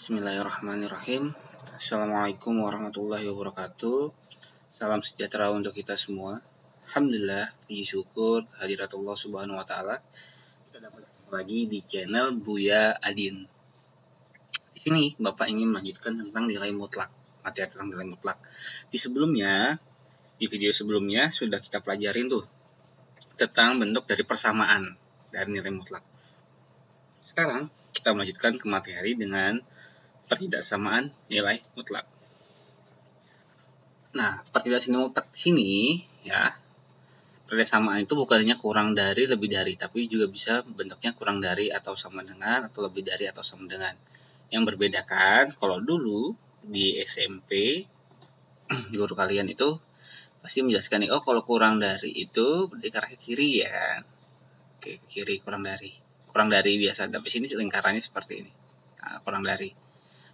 Bismillahirrahmanirrahim. Assalamualaikum warahmatullahi wabarakatuh. Salam sejahtera untuk kita semua. Alhamdulillah, puji syukur kehadirat Allah Subhanahu wa taala. Kita dapat ketemu lagi di channel Buya Adin. Di sini Bapak ingin melanjutkan tentang nilai mutlak, materi tentang nilai mutlak. Di video sebelumnya sudah kita pelajarin tuh tentang bentuk dari persamaan dari nilai mutlak. Sekarang kita melanjutkan ke materi dengan pertidaksamaan nilai mutlak. Nah, pertidaksamaan nilai mutlak di sini ya, pertidaksamaan itu bukan hanya kurang dari, lebih dari, tapi juga bisa bentuknya kurang dari atau sama dengan, atau lebih dari atau sama dengan. Yang membedakan kalau dulu di SMP guru kalian itu pasti menjelaskan nih, oh kalau kurang dari itu berarti ke arah kiri ya. Oke, kiri kurang dari. Kurang dari biasa, tapi sini lingkarannya seperti ini. Nah, kurang dari.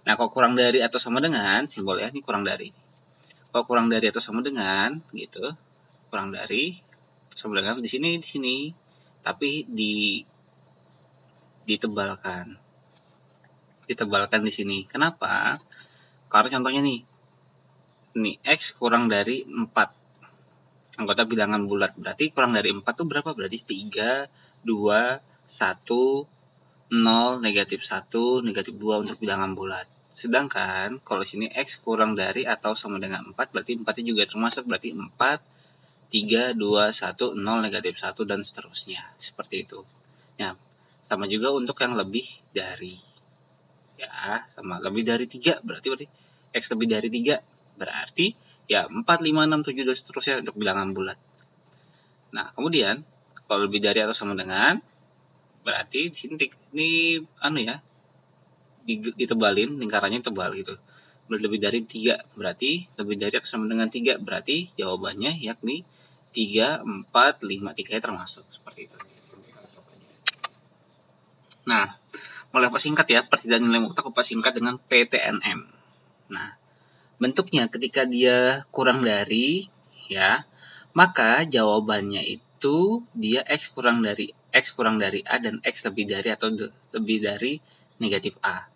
Nah, kalau kurang dari atau sama dengan, simbolnya ini kurang dari. Kalau kurang dari atau sama dengan, gitu, kurang dari, sama dengan di sini, tapi ditebalkan di sini. Kenapa? Karena contohnya nih X kurang dari 4. Anggota bilangan bulat, berarti kurang dari 4 itu berapa? Berarti 3, 2, 1, 0, negatif 1, negatif 2 untuk bilangan bulat. Sedangkan kalau sini X kurang dari atau sama dengan 4, berarti 4-nya juga termasuk, berarti 4, 3, 2, 1, 0, negatif 1, dan seterusnya. Seperti itu. Nah, sama juga untuk yang lebih dari. Ya, sama lebih dari 3, berarti X lebih dari 3, berarti ya 4, 5, 6, 7, dan seterusnya untuk bilangan bulat. Nah, kemudian kalau lebih dari atau sama dengan, berarti di sini ini ditebalin, lingkarannya tebal gitu. Lebih dari 3, berarti lebih dari atau sama dengan 3, berarti jawabannya yakni 3, 4, 5, 3 termasuk. Seperti itu. Nah, mulai persingkat ya, pertidaksamaan nilai mutlak persingkat dengan PTNM. Nah, bentuknya ketika dia kurang dari ya, maka jawabannya itu dia X kurang dari A dan X lebih dari atau lebih dari negatif A.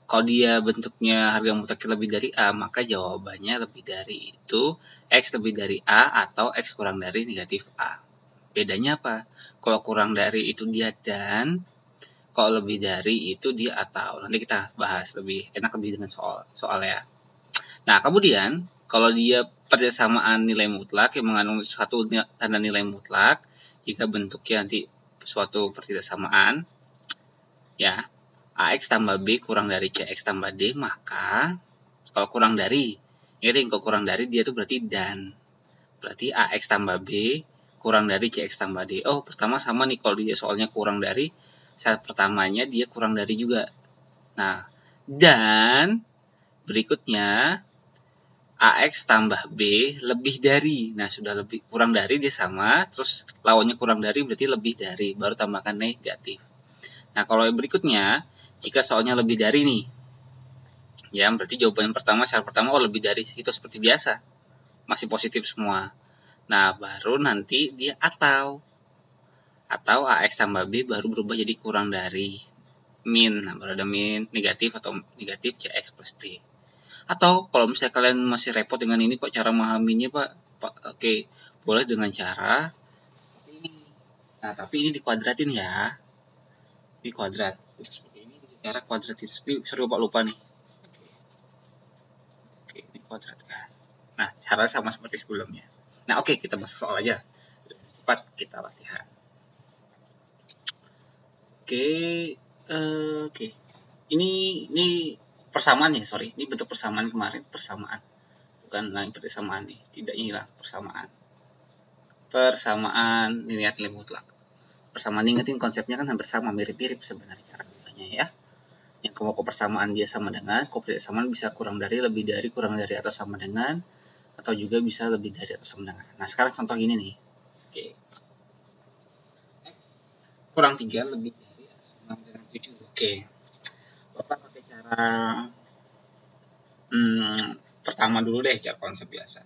Kalau dia bentuknya harga mutlaknya lebih dari A, maka jawabannya lebih dari itu X lebih dari A atau X kurang dari negatif A. Bedanya apa? Kalau kurang dari itu dia dan, kalau lebih dari itu dia atau. Nanti kita bahas lebih enak dengan soal ya. Nah, kemudian kalau dia persamaan nilai mutlak yang mengandung suatu tanda nilai mutlak, jika bentuknya nanti suatu pertidaksamaan ya, AX tambah B kurang dari CX tambah D, maka kalau kurang dari, kalau kurang dari dia itu berarti dan. Berarti AX tambah B kurang dari CX tambah D. Oh, pertama sama nih, kalau dia soalnya kurang dari, saat pertamanya dia kurang dari juga. Nah, dan berikutnya AX tambah B lebih dari. Nah, sudah lebih kurang dari dia sama, terus lawannya kurang dari berarti lebih dari, baru tambahkan negatif. Nah, kalau yang berikutnya, jika soalnya lebih dari nih, ya berarti jawaban pertama, syarat pertama lebih dari, itu seperti biasa, masih positif semua. Nah, baru nanti dia atau AX tambah B baru berubah jadi kurang dari min. Nah, baru ada min, negatif atau negatif CX plus D. Atau kalau misalnya kalian masih repot dengan ini Pak, cara memahaminya Pak, oke, boleh dengan cara ini. Nah, tapi ini dikuadratin ya. Ini kuadrat. Seperti ini cara kuadratin. Seru Pak, lupa nih. Oke, ini kuadrat kan. Nah, cara sama seperti sebelumnya. Nah, oke, kita masuk soal aja. Cepat kita latihan. Oke. Ini persamaan ya, sorry. Ini bentuk persamaan kemarin, persamaan. Bukan lain persamaan nih, tidak hilang persamaan. Persamaan nilai mutlak. Persamaan, ingetin konsepnya kan hampir sama, mirip-mirip sebenarnya cara bacanya ya. Yang kalau persamaan dia sama dengan, kalau persamaan bisa kurang dari, lebih dari, kurang dari atau sama dengan, atau juga bisa lebih dari atau sama dengan. Nah, sekarang contoh gini nih. Oke. X kurang 3 lebih dari atau sama dengan 7. Oke. Bapak pakai cara pertama dulu deh, cara konsep biasa.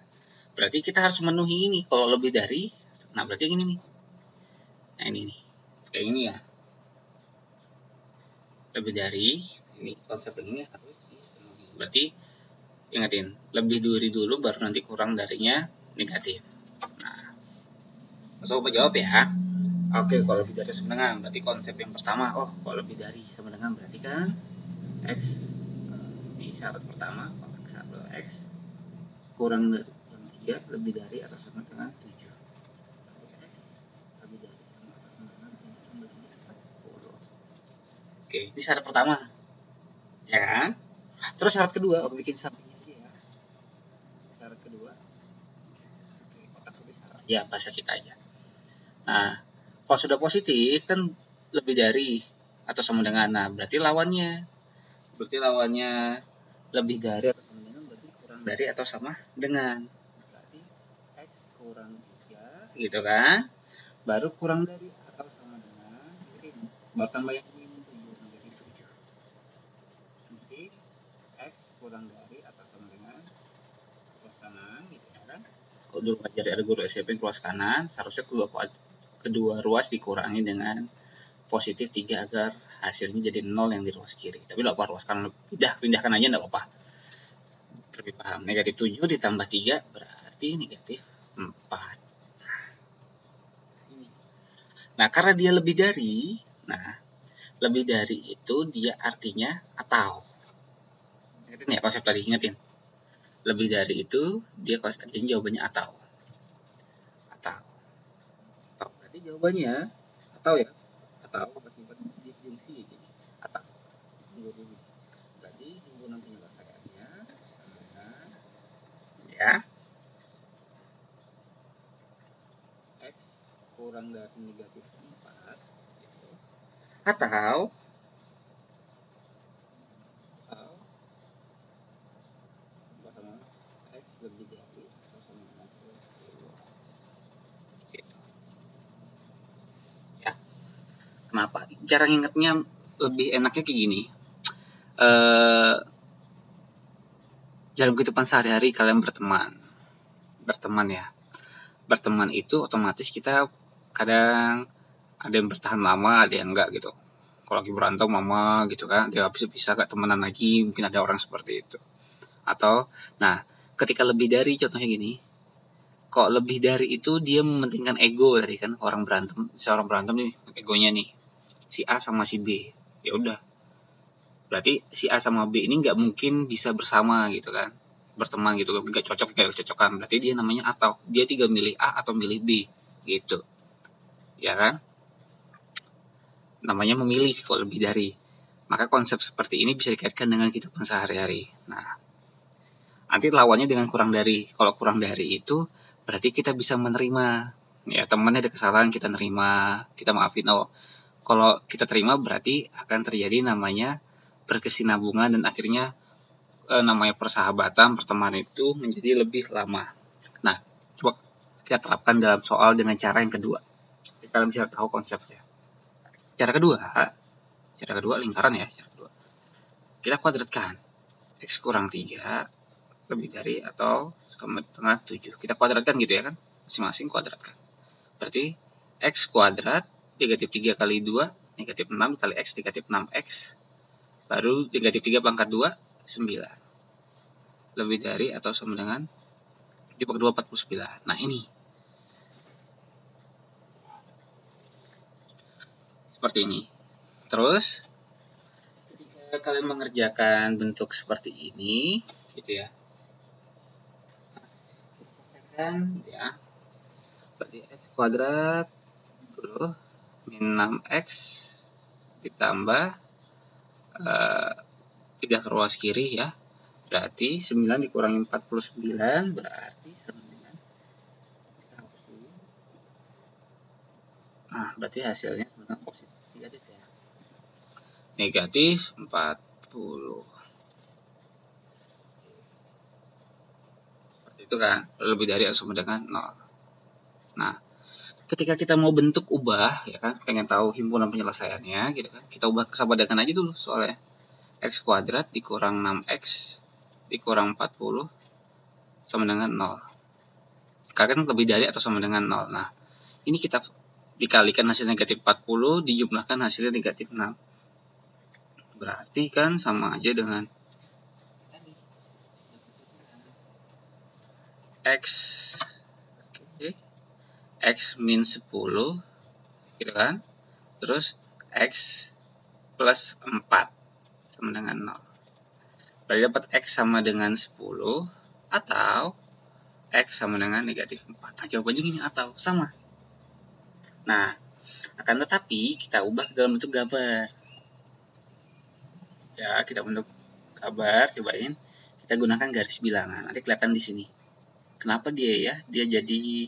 Berarti kita harus memenuhi ini. Kalau lebih dari, nah berarti yang ini nih. Nah, ini nih. Kayak ini ya. Lebih dari, ini konsep ini harus dipenuhi. Berarti ingatin, lebih dari dulu baru nanti kurang darinya negatif. Nah, langsung jawab ya. Oke, kalau lebih dari sama dengan berarti konsep yang pertama. Oh, kalau lebih dari sama dengan berarti kan x, ini syarat pertama, konsep 1 x kurang dari 3 lebih dari atau sama dengan 7. Lebih dari sama atau sama dengan 40. Oke, ini syarat pertama. Ya kan? Terus syarat kedua, aku bikin sampingnya aja ya. Syarat kedua. Oke, kotak tulis syarat. Ya, bahasa kita aja. Nah, kalau sudah positif kan lebih dari atau sama dengan. Nah, berarti lawannya. Berarti lawannya lebih dari atau sama dengan berarti kurang dari atau sama dengan. Berarti x kurang 3 gitu kan. Baru kurang dari atau sama dengan ini. Baru tambah yang ini 7 menjadi 7. Nanti x kurang dari atau sama dengan kelas kanan gitu ya kan. Kalau dulu pelajari ada guru SMP kelas kanan, seharusnya kedua ruas dikurangi dengan positif 3 agar hasilnya jadi 0 yang di ruas kiri. Tapi tidak apa, ruas kanan pindahkan aja tidak apa-apa. Lebih paham. Negatif 7 ditambah 3 berarti negatif 4. Nah, karena dia lebih dari, lebih dari itu dia artinya atau. Ingatin ya konsep tadi, ingatin. Lebih dari itu dia artinya jawabannya atau. Atau. Berarti jawabannya atau ya. Atau simpan disjungsi jadi atau. Berarti himpunan penyelesaiannya sama dengan ya x kurang dari negatif 4 gitu. Atau x lebih dari atau sama dengan 10 gitu. Ya. Kenapa? Cara ingatnya lebih enaknya kayak gini. Dalam kehidupan sehari-hari kalian berteman ya. Berteman itu otomatis kita kadang ada yang bertahan lama, ada yang enggak gitu. Kalau lagi berantem mama gitu kan, dia bisa gak temenan lagi, mungkin ada orang seperti itu. Atau, nah, ketika lebih dari, contohnya gini, kok lebih dari itu dia mementingkan ego tadi kan, seorang berantem nih, egonya nih, si A sama si B, ya udah. Berarti si A sama B ini nggak mungkin bisa bersama gitu kan, berteman gitu, nggak cocokan. Berarti dia namanya atau, dia tinggal milih A atau milih B gitu, ya kan? Namanya memilih kalau lebih dari. Maka konsep seperti ini bisa dikaitkan dengan kehidupan sehari-hari. Nah, nanti lawannya dengan kurang dari. Kalau kurang dari itu berarti kita bisa menerima. Ya, temannya ada kesalahan kita nerima, kita maafin. Oh, kalau kita terima berarti akan terjadi namanya berkesinambungan dan akhirnya namanya persahabatan, pertemanan itu menjadi lebih lama. Nah, coba kita terapkan dalam soal dengan cara yang kedua. Kalian bisa tahu konsepnya. Cara kedua lingkaran ya. Cara kedua. Kita kuadratkan. X kurang 3 lebih dari atau sama dengan 7. Kita kuadratkan gitu ya kan. Masing-masing kuadratkan. Berarti X kuadrat negatif 3 kali 2 negatif 6 kali X negatif 6X. Baru negatif 3 pangkat 2 9. Lebih dari atau sama dengan 7 pangkat 2 49. Nah ini. Seperti ini. Terus ketika kalian mengerjakan bentuk seperti ini gitu ya. Kan ya. Berarti X kuadrat min 6X ditambah 3 ke ruas kiri ya. Berarti 9 dikurangi 49 berarti sama dengan, nah berarti hasilnya sama dengan positif negatif ya. Negatif 40. Seperti itu kan, lebih dari atau sama dengan 0. Nah, ketika kita mau bentuk ubah ya kan, pengen tahu himpunan penyelesaiannya gitu kan, kita ubah sama dengan aja dulu soalnya. X kuadrat dikurang 6X dikurang 40 sama dengan 0. Kan lebih dari atau sama dengan 0. Nah, ini kita dikalikan hasil negatif 40 dijumlahkan hasilnya negatif 6. berarti kan sama aja dengan X, oke, X min 10, gitu kan, terus X plus 4 sama dengan 0. Berarti dapat X sama dengan 10 atau X sama dengan negatif 4. Nah, jawabannya gini, atau sama. Nah, akan tetapi kita ubah ke dalam bentuk gambar. Ya, kita bentuk gambar, cobain. Kita gunakan garis bilangan. Nanti kelihatan di sini. Kenapa dia ya? Dia jadi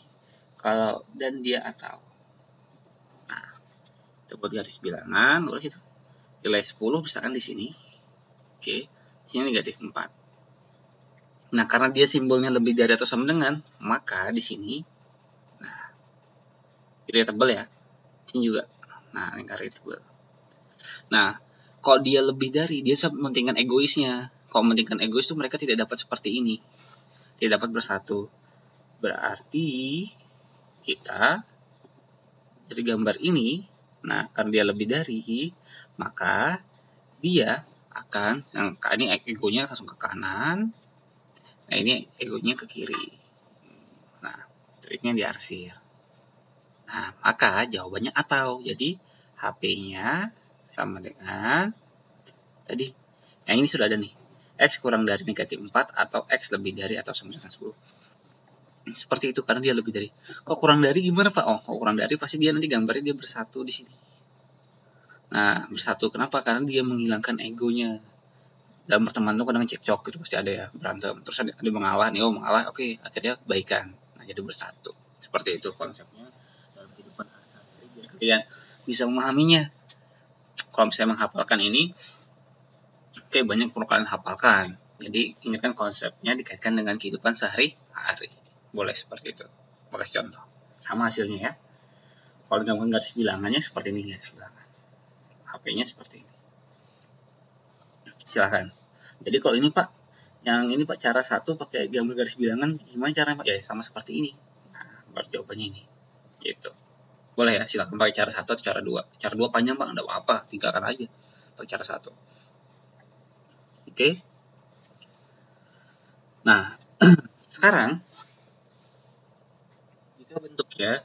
kalau dan dia atau. Nah, kita buat garis bilangan, terus itu nilai 10 misalkan di sini. Oke, sini negatif 4. Nah, karena dia simbolnya lebih dari atau sama dengan, maka di sini, nah, itu ya tebal ya. Sini juga. Nah, lingkaran tebal. Nah, kalau dia lebih dari, dia mementingkan egoisnya. Kalau mementingkan egois itu mereka tidak dapat seperti ini. Tidak dapat bersatu. Berarti kita dari gambar ini, nah karena dia lebih dari, maka dia akan, ini egonya langsung ke kanan, nah ini egonya ke kiri. Nah, triknya diarsir. Nah, maka jawabannya atau. Jadi, HP-nya sama dengan tadi. Yang ini sudah ada nih. X kurang dari negatif 4 atau X lebih dari atau sama dengan 10. Seperti itu, karena dia lebih dari. Kok kurang dari gimana, Pak? Oh, kok kurang dari pasti dia nanti gambarnya dia bersatu di sini. Nah, bersatu kenapa? Karena dia menghilangkan egonya. Dalam pertemanan itu kadang cekcok gitu, pasti ada ya, berantem. Terus ada mengalah nih, mengalah, oke, akhirnya baikan. Nah, jadi bersatu. Seperti itu konsepnya dalam kehidupan sehari-hari. Biar kalian bisa memahaminya. Kalau misalnya menghafalkan ini, oke, banyak perlu kalian hafalkan. Jadi, ingatkan konsepnya dikaitkan dengan kehidupan sehari-hari. Boleh seperti itu. Boleh contoh. Sama hasilnya ya. Kalau digabungkan garis bilangannya seperti ini garis bilangan. HP-nya seperti ini. Silahkan. Jadi kalau ini Pak, yang ini Pak cara satu pakai gambar garis bilangan, gimana caranya Pak? Ya sama seperti ini. Nah, berarti jawabannya ini. Gitu. Boleh ya, silakan pakai cara satu atau cara dua. Cara dua panjang Pak, enggak apa-apa, tinggalkan aja. Pakai cara satu. Oke. Nah, sekarang kita bentuk ya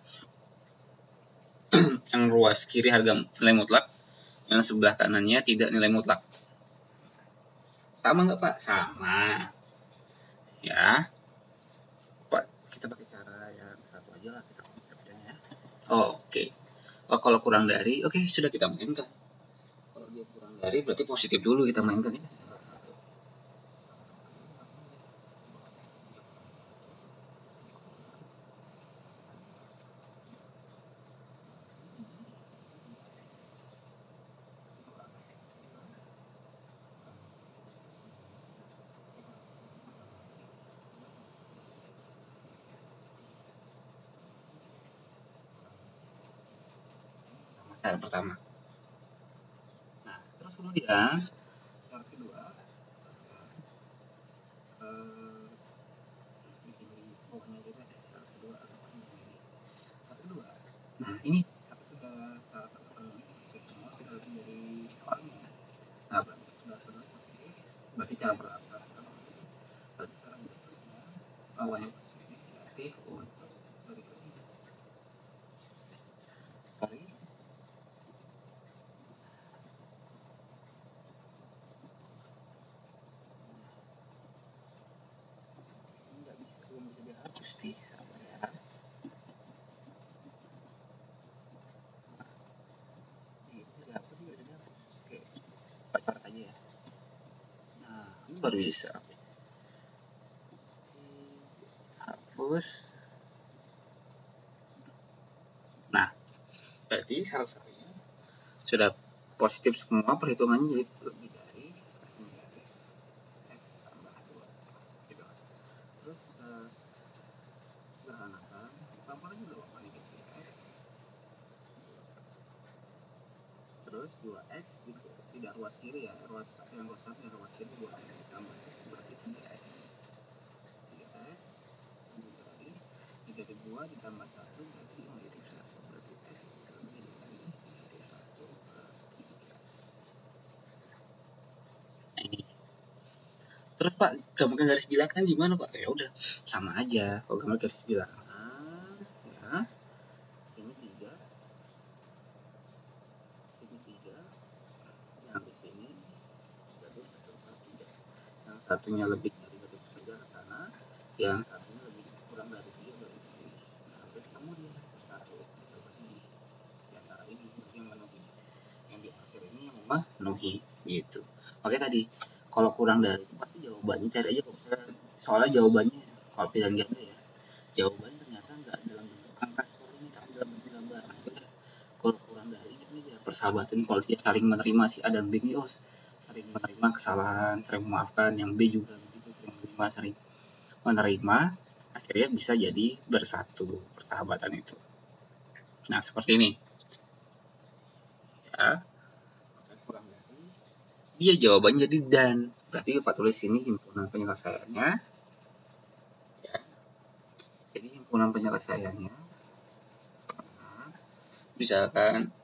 yang ruas kiri harga nilai mutlak, yang sebelah kanannya tidak nilai mutlak. Sama nggak Pak? Sama. Ya. Pak, kita pakai cara yang satu aja lah, kita konsepnya ya. Oh, oke. Oh, kalau kurang dari, oke, sudah kita mainkan. Kalau dia kurang dari, berarti positif dulu kita mainkan ya. Syarat pertama. Nah, terus kemudian syarat kedua, syarat kedua atau syarat kedua. Nah, ini satu sudah syarat semua kita lihat dari soalnya. Nah, berarti sudah positif. Berarti cara berangkat. Berarti cara berikutnya bahwa yang positif negatif untuk berikutnya. Sorry. Nggak bisa, belum bisa dihapus sih, sabar ya. Ini dihapus juga udah dihapus. Oke, pacar aja ya. Nah, ini baru bisa. Hapus. Nah, berarti syarat-syaratnya sudah positif semua, perhitungannya jadi lebih dari X tambah 2 gitu. Terus sederhanakan, tambahnya juga apa nih, X terus 2X tidak ruas kiri ya, ruas yang ruas kanan ruas kiri 2X tambah X berarti 3X 3X lanjut lagi negatif 2 ditambah 1 berarti negatif 1, berarti X lebih dari negatif 1 per 3. Terus Pak, gambarkan garis bilangan gimana Pak? Ya udah, sama aja. Kalau gambar garis bilangan, ya, sini 3, sini 3, yang di sini garis 1/3. Yang satunya lebih dari garis 3 ke sana, yang satunya lebih kurang dari 3 garis sini. Nah, hampir sama dia, satu, coba sini. Di antara ini yang memenuhi. Yang di akhir ini yang memenuhi, gitu. Oke tadi, kalau kurang dari itu pasti jawabannya cari aja kalau soalnya jawabannya kalau pilihan ganda ya, jawabannya ternyata nggak dalam bentuk angka seperti ini tapi dalam bentuk gambar. Nah, itu deh. Kalau kurang dari ini ya persahabatan, kalau dia saling menerima, si A dan B ini sering menerima kesalahan, sering memaafkan, yang B juga begitu, sering menerima, akhirnya bisa jadi bersatu persahabatan itu. Nah seperti ini ya. Kurang dari dia jawabannya jadi dan, berarti Pak tulis sini himpunan penyelesaiannya ya. Jadi himpunan penyelesaiannya, nah, misalkan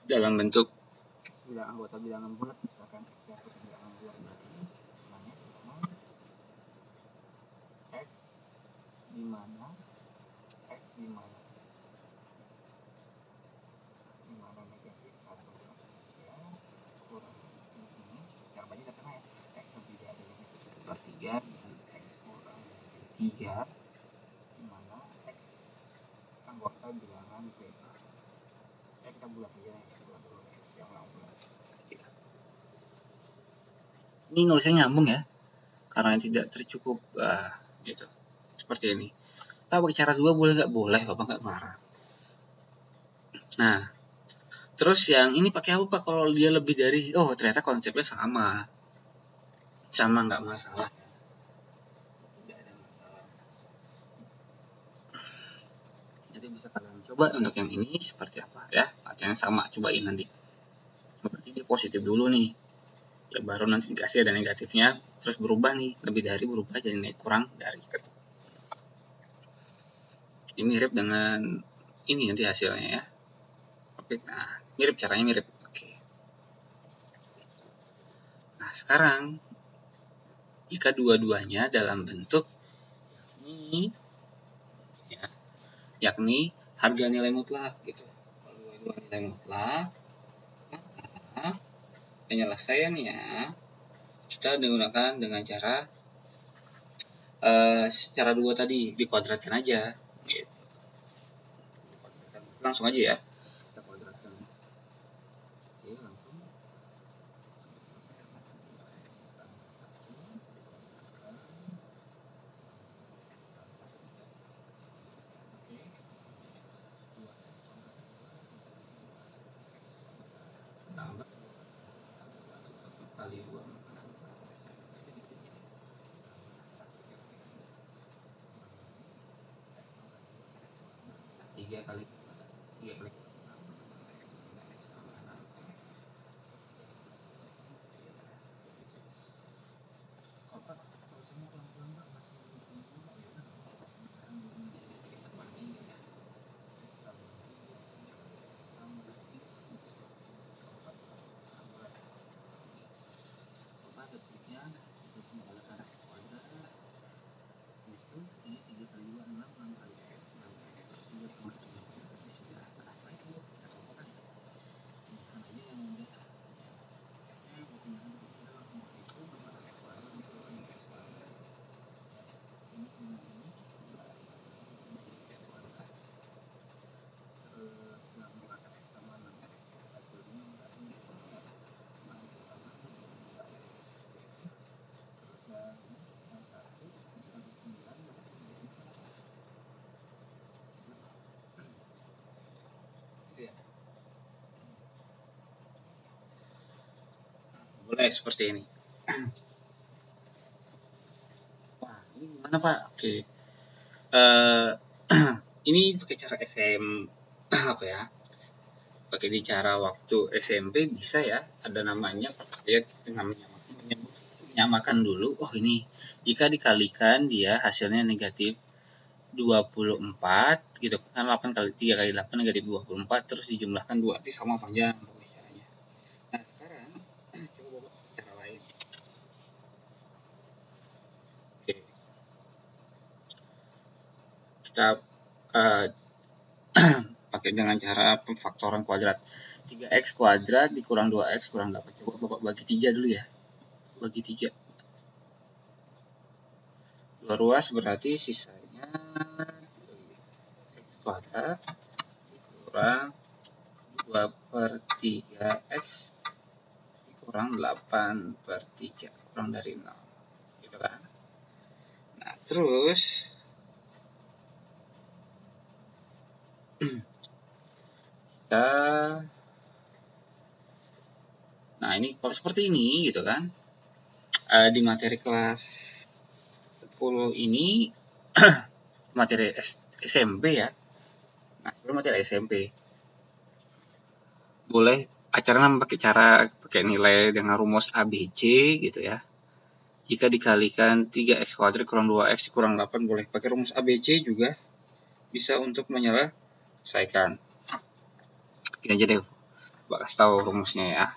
dalam bentuk bilangan anggota bilangan bulat, misalkan x satu bilangan bulat, berarti namanya sama x di mana negatif 1 saja kurang ini secara banyak datanya ya, x lebih dari per 3 dan x kurang dari 3 di mana x anggota bilangan p. Kita bulat aja ya, bulat dulu yang bulat. Ini nulisnya nyambung ya, karena tidak tercukup gitu. Seperti ini. Pak pakai cara 2 boleh nggak? Boleh, Bapak nggak marah. Nah, terus yang ini pakai apa Pak kalau dia lebih dari, oh ternyata konsepnya sama nggak masalah. Tidak ada masalah. Jadi bisa kalian coba untuk yang ini seperti apa ya, latihannya sama, cobain nanti. Berarti dia positif dulu nih, ya baru nanti dikasih ada negatifnya, terus berubah nih, lebih dari berubah jadi kurang dari. Ini mirip dengan ini nanti hasilnya ya. Oke, nah mirip, caranya mirip. Oke. Nah sekarang jika dua-duanya dalam bentuk ini ya, yakni harga nilai mutlak gitu. Kalau dua-dua nilai mutlak, maka penyelesaiannya kita digunakan dengan cara secara 2 tadi, dikuadratkan aja gitu. Langsung aja ya, kita kuadratkan. Oke, langsung tambah kali 2 3 kali 3 kali detiknya itu menggunakan x kuadrat. Itu ini 3 kali 2 6 kali x 6x terus 3,7 berarti sudah nah setelah itu kita kelompokkan ya. Bukan aja yang mudah ya, perpindahan kita langsung itu menggunakan x kuadrat dikurangi x kuadrat ini x kuadrat terus yang menggunakan x sama 6x hasilnya berarti yang satu dikali 9 berarti ya. Boleh seperti ini. Wah, ini gimana Pak? Oke. Ini pakai cara apa ya? Pakai di cara waktu SMP bisa ya. Ada namanya, lihat namanya menyamakan dulu. Oh ini jika dikalikan dia hasilnya negatif 24 gitu kan, 8 kali 3 kali 8 negatif 24 terus dijumlahkan 2 itu sama panjang caranya. Nah sekarang coba cara lain. kita pakai dengan cara pemfaktoran kuadrat. 3x kuadrat dikurang 2x kurang 8. Coba Bapak bagi 3 dulu ya. Bagi 3. 2 ruas berarti sisanya x kuadrat dikurang 2/3x dikurang 8/3 kurang dari 0. Gitu kan? Nah, terus kita, nah ini kalau seperti ini gitu kan, di materi kelas 10 ini materi SMP ya. Nah, sebelum materi SMP boleh acara pakai nilai dengan rumus ABC gitu ya. Jika dikalikan 3x kuadrat kurang 2x kurang 8, boleh pakai rumus ABC juga bisa untuk menyelesaikan. Gini aja deh, kasih tahu rumusnya ya.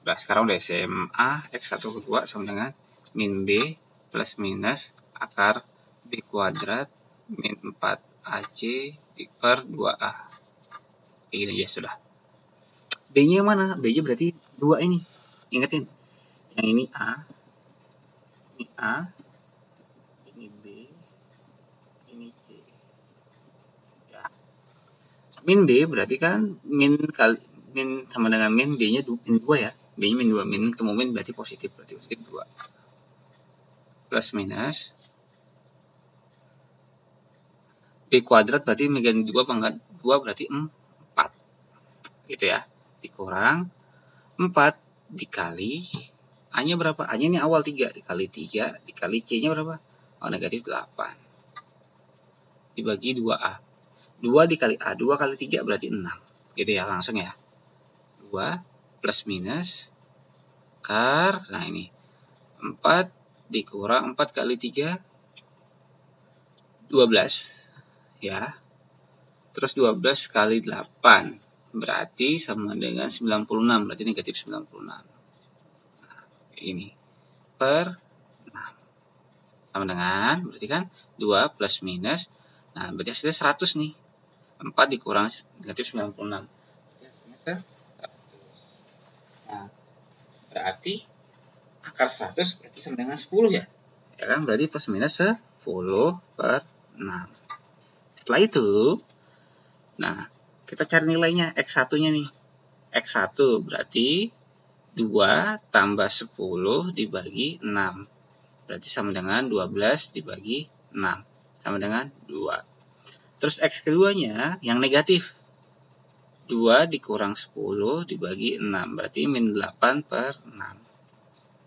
Udah, sekarang udah SMA, x1 ke 2 sama dengan min b plus minus akar b kuadrat min 4ac per 2a. Kayak gini aja sudah. B-nya mana? B-nya berarti 2 ini. Ingetin. Yang ini A, ini B, ini C. Ya. Min B berarti kan min sama dengan min B-nya min 2 ya. B-nya min 2, min ketemu min berarti positif 2. Plus minus B kuadrat berarti megang 2 pangkat 2 berarti 4. Gitu ya. Dikurang 4 dikali A-nya berapa? A-nya ini awal 3 dikali 3 dikali C-nya berapa? Oh, negatif 8. Dibagi 2A. 2 dikali A, 2 kali 3 berarti 6. Gitu ya, langsung ya. 2 plus minus akar, nah ini 4 dikurang 4 kali 3 12 ya. Terus 12 kali 8 berarti sama dengan 96, berarti negatif 96. Nah, kayak ini per 6 sama dengan berarti kan 2 plus minus, nah berarti hasilnya 100 nih. 4 dikurang negatif 96 berarti hasilnya 100. Nah, berarti akar 100 berarti sama dengan 10 ya. Ya kan, berarti plus minus 10 per 6. Setelah itu, nah kita cari nilainya X1-nya nih. X1 berarti 2 tambah 10 dibagi 6. Berarti sama dengan 12 dibagi 6. Sama dengan 2. Terus X keduanya yang negatif. 2 dikurang 10 dibagi 6. Berarti min 8 per 6.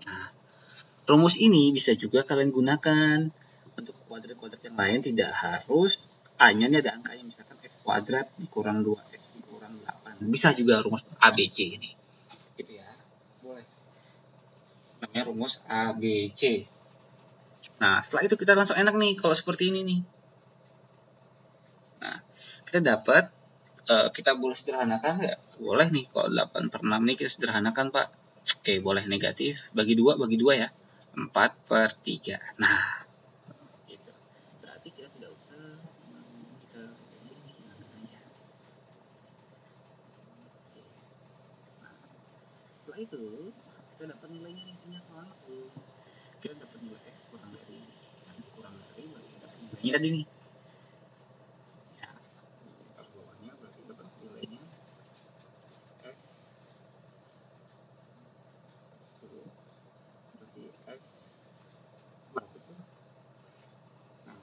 Nah, rumus ini bisa juga kalian gunakan untuk kuadrat-kuadrat yang lain. Tidak harus A-nya ini ada angkanya. Misalkan X kuadrat dikurang 2X dikurang 8. Bisa juga rumus ABC ini. Gitu ya. Boleh. Namanya rumus ABC. Nah, setelah itu kita langsung enak nih kalau seperti ini nih. Nah, kita dapat, kita boleh sederhanakan ya? Boleh nih, kalau 8 per 6 nih kita sederhanakan Pak. Oke, boleh negatif. Bagi 2 ya. 4/3. Nah, gitu. Berarti kita tidak usah kita aja. Nah, setelah itu kita dapat nilainya nih, langsung. Kita dapat nilai X kurang dari nilainya tadi nih. Ya, bawahnya berarti dapat nilainya X berarti X berapa tuh? Nah,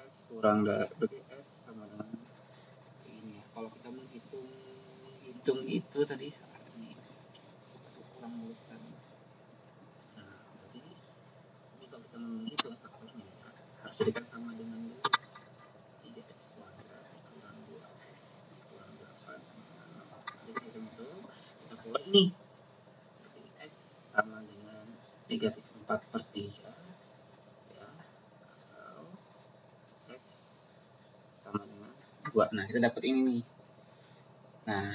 X kurang dari berarti X sama dengan ini ya. Kalau kita menghitung itu tadi saat ini kurang menuliskan. Nah, berarti ini kalau kita menghitung faktornya harus jadikan sama dengan 3x kuadrat kurang 2x kurang 8 sama dengan 0. Jadi kita hitung kita keluar ini. Berarti x sama dengan negatif 4/3 ya, atau x sama dengan 2. Nah, kita dapat ini nih. Nah,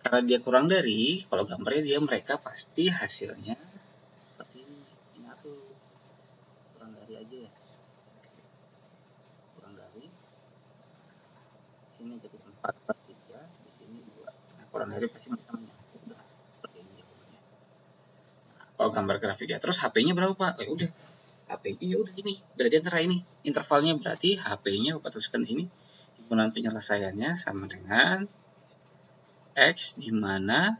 karena dia kurang dari, kalau gambarnya mereka pasti hasilnya seperti ini. Ini aku kurang dari aja ya. sini negatif 4/3, di sini 2. Nah, kurang dari pasti mereka menyatu. Udah, seperti ini jawabannya. Nah, kalau gambar grafik ya. Terus HP-nya berapa, Pak? Udah. HP-nya ya udah ini. Berarti antara ini. Intervalnya berarti HP-nya Bapak tuliskan di sini. Himpunan penyelesaiannya sama dengan X, di mana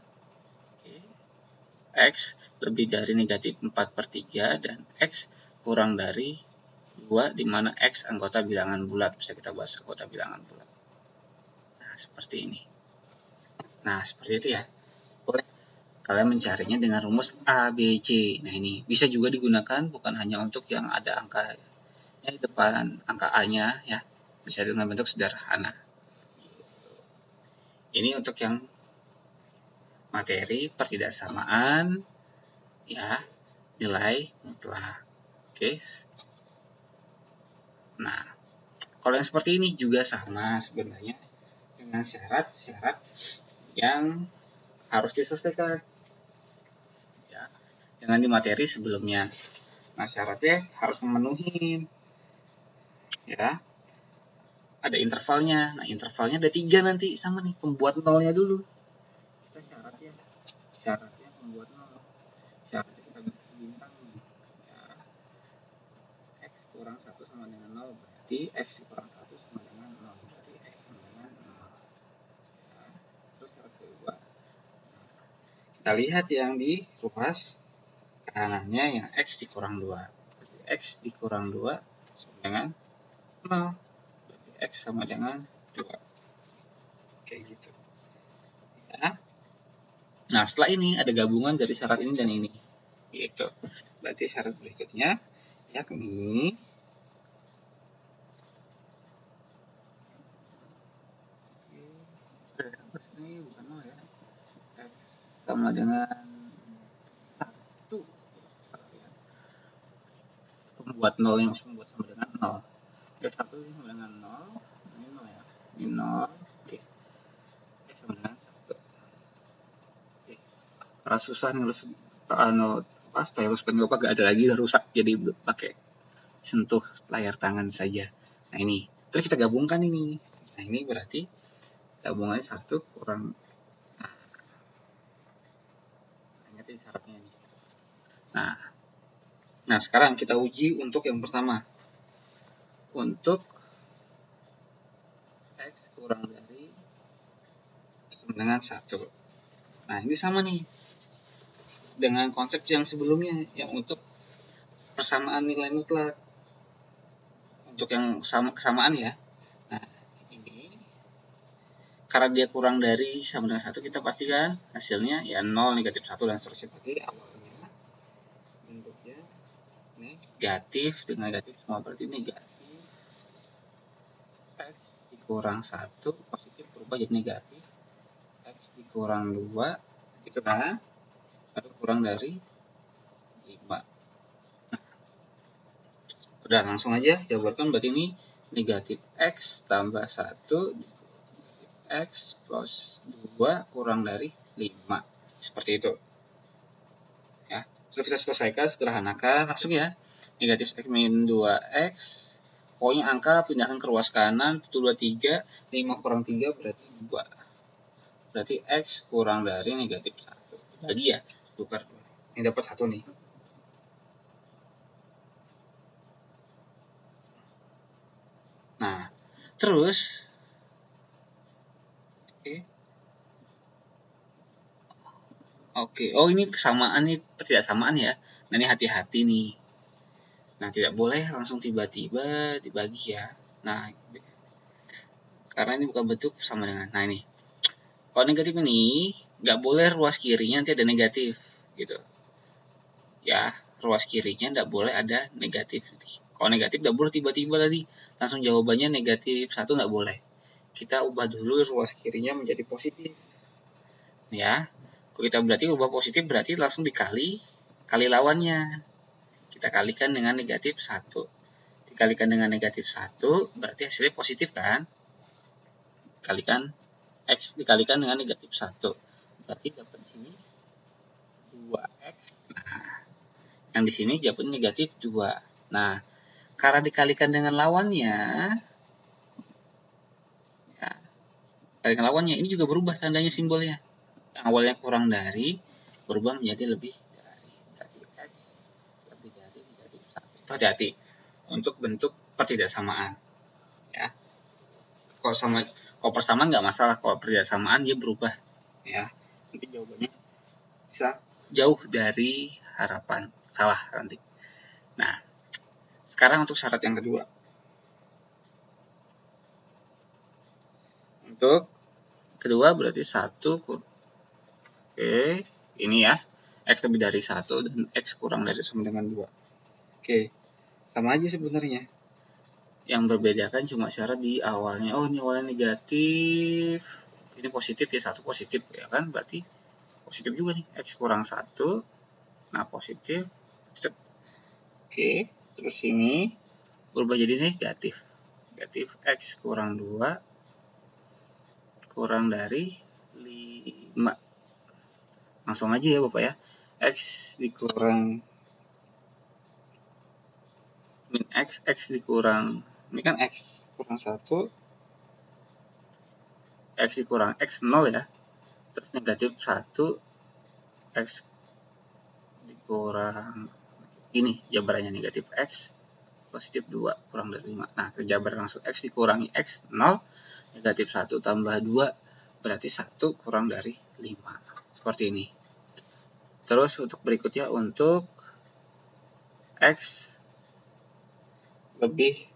X lebih dari negatif 4/3 dan X kurang dari 2, di mana X anggota bilangan bulat. Bisa kita bahas anggota bilangan bulat. Nah, seperti ini. Nah, seperti itu ya. Boleh kalian mencarinya dengan rumus A, B, C. Nah, ini bisa juga digunakan bukan hanya untuk yang ada angkanya di depan angka A-nya ya. Bisa dengan bentuk sederhana. Ini untuk yang materi pertidaksamaan ya, nilai mutlak. Oke. Nah, kalau yang seperti ini juga sama sebenarnya dengan syarat-syarat yang harus diselesaikan ya, dengan di materi sebelumnya. Nah, syaratnya harus memenuhi ya. Ada intervalnya. Nah, intervalnya ada 3 nanti sama nih, pembuat nolnya dulu. Kita syaratnya pembuat nol. Syaratnya kita kasih bintang nih. Ya. X kurang 1 sama dengan 0 berarti X kurang 1 sama dengan 0. Berarti X sama dengan 0. Ya. Terus syarat kedua. Kita lihat yang di ruas kanannya yang X dikurang 2. Berarti X dikurang 2 sama dengan 0. Berarti X sama dengan 2. Kayak gitu. Ya. Nah, setelah ini ada gabungan dari syarat ini dan ini. Gitu. Berarti syarat berikutnya yakni ini bukan 0 ya. X sama dengan 1. Pembuat 0 yang harus membuat sama dengan 0. X 1 ini sama dengan 0. Ini 0 ya. Ini 0. Oke. X sama dengan 1. Oke. Karena susah nih stylus pen Bapak gak ada lagi, udah rusak, jadi pakai sentuh layar tangan saja. Nah, ini terus kita gabungkan ini. Nah, ini berarti gabungannya 1 kurang, ingat syaratnya ini. Nah, sekarang kita uji untuk yang pertama. Untuk X kurang dari sama dengan 1. Nah, ini sama nih dengan konsep yang sebelumnya, yang untuk persamaan nilai mutlak. Untuk yang kesamaan ya. Nah, ini karena dia kurang dari sama dengan 1, kita pastikan hasilnya ya 0, negatif 1, dan seterusnya. Berarti awalnya bentuknya negatif dengan negatif semua, berarti negatif X dikurang 1, positif berubah jadi negatif X dikurang 2, gitu kan, atau kurang dari 5. Udah, langsung aja jabarkan. Berarti ini negatif X tambah 1 X plus 2 kurang dari 5. Seperti itu ya. Terus kita selesaikan, sederhanakan langsung ya. Negatif X min 2X, pokoknya angka pindahkan ke ruas kanan. 1, 2, 3, 5 kurang 3 berarti 2. Berarti X kurang dari negatif 1. Bagi ya, tukar. Ini dapat 1 nih. Nah, terus Oke. Oh, ini kesamaan nih, ketidaksamaan ya. Nah, ini hati-hati nih. Nah, tidak boleh langsung tiba-tiba dibagi ya. Nah, karena ini bukan bentuk sama dengan. Nah, ini. Kalau negatif ini, nggak boleh ruas kirinya nanti ada negatif. Gitu. Ya, ruas kirinya nggak boleh ada negatif. Kalau negatif nggak boleh tiba-tiba tadi. Langsung jawabannya negatif 1, nggak boleh. Kita ubah dulu ruas kirinya menjadi positif. Ya. Kalau kita berarti ubah positif, berarti langsung dikali lawannya. Kita kalikan dengan negatif 1. Dikalikan dengan negatif 1, berarti hasilnya positif kan? Kalikan X dikalikan dengan negatif 1. Berarti dapat di sini 2X. Nah, yang di sini dapat negatif 2. Nah, karena dikalikan dengan lawannya, ya, kalikan lawannya, ini juga berubah tandanya, simbolnya. Yang awalnya kurang dari berubah menjadi lebih dari. Berarti X lebih dari negatif 1. Hati-hati untuk bentuk pertidaksamaan. Ya. Kalau persamaan nggak masalah, kalau pertidaksamaan dia berubah. Ya. Nanti jawabannya bisa jauh dari harapan. Salah nanti. Nah, sekarang untuk syarat yang kedua. Untuk kedua berarti 1. Oke, ini ya. X lebih dari 1 dan X kurang dari sama dengan 2. Oke, sama aja sebenarnya. Yang membedakan cuma syarat di awalnya. Oh, ini awalnya negatif. Ini positif ya, 1 positif ya kan? Berarti positif juga nih. X kurang 1. Nah, positif. Oke, terus ini berubah jadi negatif. Negatif X kurang 2 kurang dari 5. Langsung aja ya Bapak ya. X dikurang min X dikurang, ini kan X kurang 1, X dikurang X 0 ya. Terus negatif 1, X dikurang, ini jabarannya negatif X positif 2 kurang dari 5. Nah, jabaran langsung X dikurangi X 0, negatif 1 tambah 2 berarti 1 kurang dari 5. Seperti ini. Terus untuk berikutnya untuk X lebih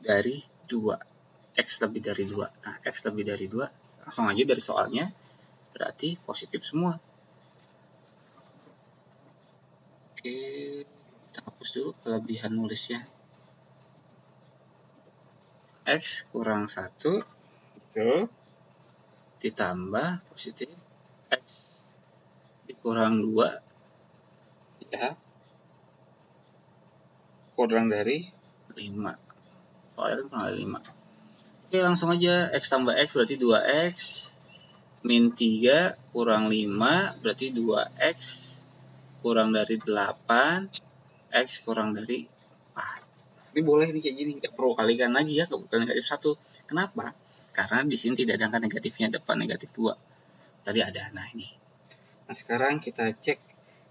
dari 2. X lebih dari 2. Nah, X lebih dari 2, langsung aja dari soalnya, berarti positif semua. Oke, kita hapus dulu kelebihan nulisnya. X kurang 1, itu ditambah positif X dikurang 2, ya, kurang dari 5. Soalnya kan kurang dari 5. Oke, langsung aja. X tambah X berarti 2X. Min 3 kurang 5 berarti 2X kurang dari 8. X kurang dari 4. Ini boleh nih kayak gini. Nggak perlu kalikan lagi ya. Bukan negatif 1. Kenapa? Karena di sini tidak ada angka negatifnya. Depan negatif 2. Tadi ada. Nah, ini. Nah, sekarang kita cek.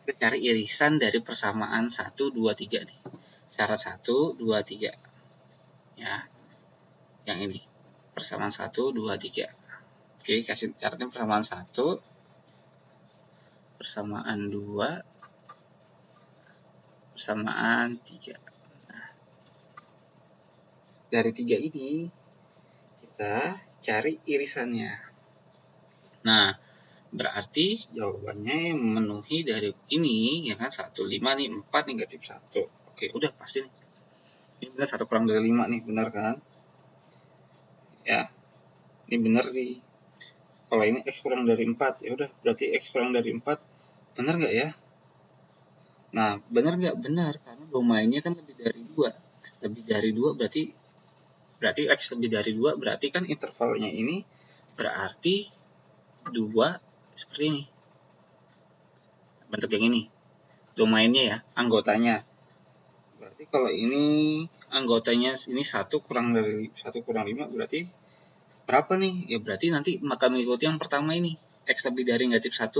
Kita cari irisan dari persamaan 1, 2, 3 nih. Cara 1, 2, 3. Ya. Yang ini. Persamaan 1, 2, 3. Oke, kasih caranya persamaan 1, persamaan 2, persamaan 3. Nah, dari 3 ini kita cari irisannya. Nah, berarti jawabannya yang memenuhi dari ini ya kan 1, 5 nih, 4 negatif 1. Oke, udah pasti nih. Ini benar 1 kurang dari 5 nih, benar kan? Ya. Ini benar nih. Kalau ini X kurang dari 4, ya udah berarti X kurang dari 4 benar nggak ya? Nah, benar nggak? Benar, karena domainnya kan lebih dari 2. Lebih dari 2 berarti X lebih dari 2 berarti kan intervalnya ini berarti 2 seperti ini. Bentuk yang ini. Domainnya ya, anggotanya. Berarti kalau ini anggotanya ini 1 kurang 5 berarti berapa nih? Ya berarti nanti maka mengikuti yang pertama ini. X lebih dari negatif 1.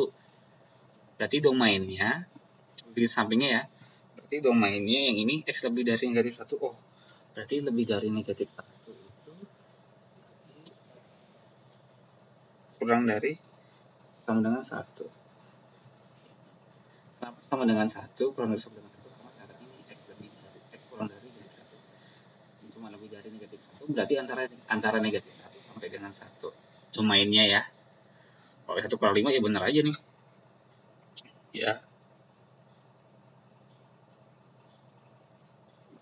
Berarti domainnya, bikin sampingnya ya. Berarti domainnya yang ini X lebih dari negatif 1. Oh, berarti lebih dari negatif 1 itu kurang dari sama dengan 1. Kenapa sama dengan 1? Kurang dari sama dengan 1 karena syarat ini X kurang dari negatif 1. Cuma lebih dari negatif 1 berarti antara negatif 1 sampai dengan 1. Domainnya ya. Kalau 1 kurang 5 ya benar aja nih. Ya.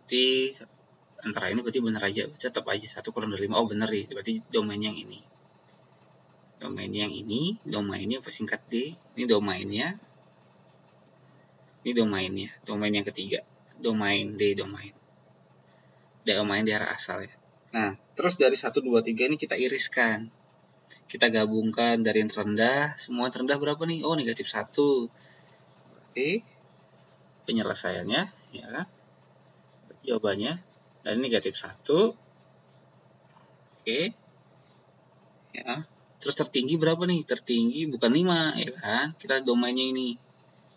Berarti antara ini berarti benar aja. Tetap aja 1 kurang dari 5. Oh benar nih. Berarti domainnya yang ini. Domainnya yang ini. Domainnya persingkat D. Ini domainnya. Ini domainnya. Domain yang ketiga. Domain D. Domain daerah asal ya. Nah, terus dari 1, 2, 3 ini kita iriskan. Kita gabungkan dari yang terendah. Semua terendah berapa nih? Oh, negatif 1. Berarti penyelesaiannya, ya kan? Jawabannya dari negatif 1. Oke. Ya. Terus tertinggi berapa nih? Tertinggi bukan 5, ya kan? Kita domainnya ini.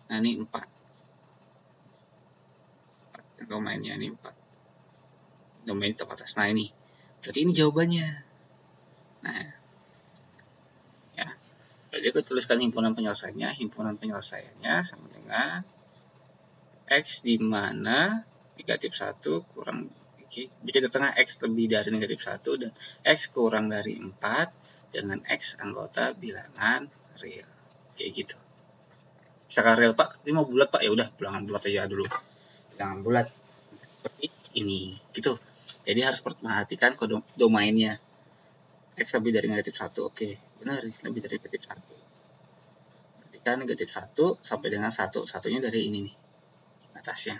Nah, ini 4. Domainnya ini 4. Domain top atas. Nah, ini. Berarti ini jawabannya. Nah, ya. Jadi aku tuliskan himpunan penyelesaiannya sama dengan X di mana negatif 1 kurang bisa di tengah X lebih dari negatif 1 dan X kurang dari 4 dengan X anggota bilangan real. Kayak gitu. Misalkan real Pak, ini mau bulat Pak, ya udah bilangan bulat aja dulu. Bilangan bulat seperti ini, gitu. Jadi harus perhatikan kode domainnya. X lebih dari negatif 1, oke. Benar, lebih dari negatif 1. Perhatikan negatif 1 sampai dengan 1. Satunya dari ini nih, atasnya.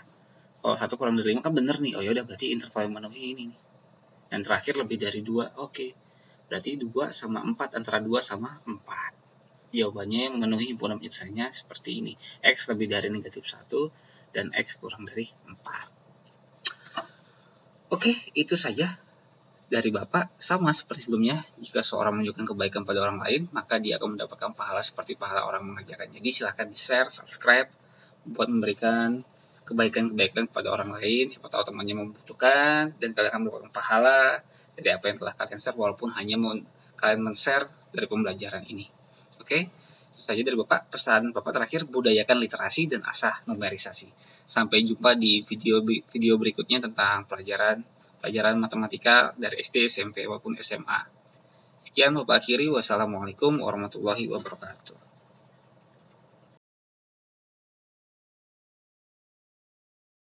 Kalau 1 kurang dari 5 kan bener nih. Oh yaudah, berarti interval yang memenuhi ini nih. Dan terakhir lebih dari 2, oke. Berarti 2 sama 4, antara 2 sama 4. Jawabannya yang memenuhi himpunan penyelesaiannya seperti ini. X lebih dari negatif 1 dan X kurang dari 4. Oke, itu saja dari Bapak. Sama seperti sebelumnya, jika seorang menunjukkan kebaikan pada orang lain, maka dia akan mendapatkan pahala seperti pahala orang mengajarkan. Jadi silahkan di-share, subscribe, buat memberikan kebaikan-kebaikan kepada orang lain. Siapa tahu temannya membutuhkan, dan kalian akan mendapatkan pahala dari apa yang telah kalian share, walaupun hanya kalian men-share dari pembelajaran ini. Oke, itu saja dari Bapak. Pesan Bapak terakhir, budayakan literasi dan asah numerisasi. Sampai jumpa di video berikutnya tentang pelajaran matematika dari SD, SMP, maupun SMA. Sekian Bapak akhiri. Wassalamualaikum warahmatullahi wabarakatuh.